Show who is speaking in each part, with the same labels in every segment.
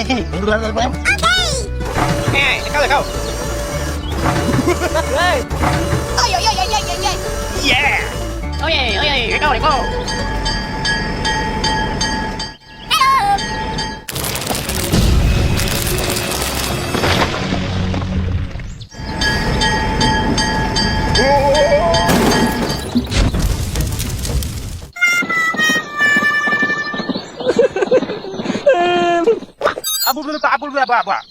Speaker 1: Hey, let go.
Speaker 2: Hey.
Speaker 3: Ôi ôi ôi ôi ôi ôi.
Speaker 1: Yeah.
Speaker 3: Ôi ôi ôi, let go, let go.
Speaker 1: Apple apa?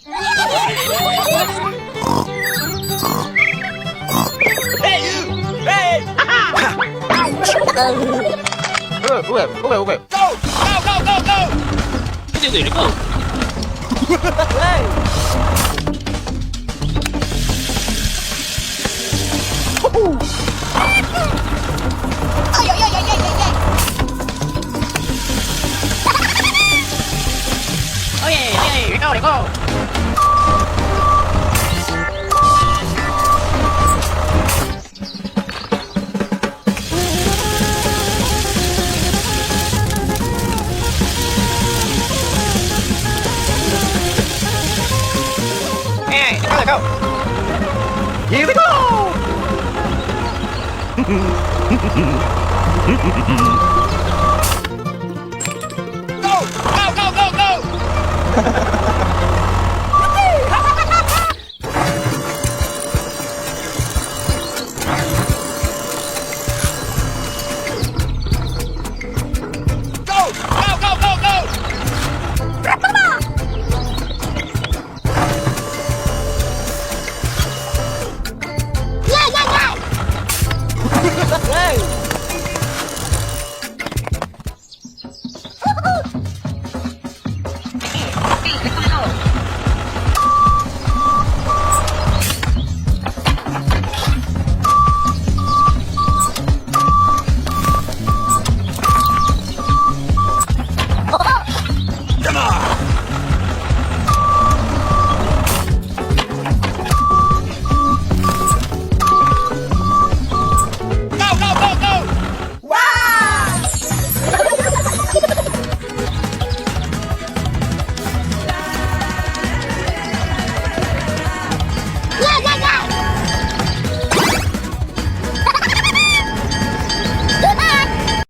Speaker 1: Hey you! Hey! Okay. Go! Go! Let go!
Speaker 2: Hey.
Speaker 3: Ôi ôi ôi ôi ôi ôi. Ôi ôi ôi, let go.
Speaker 1: Hey, let go! Here we go! Go!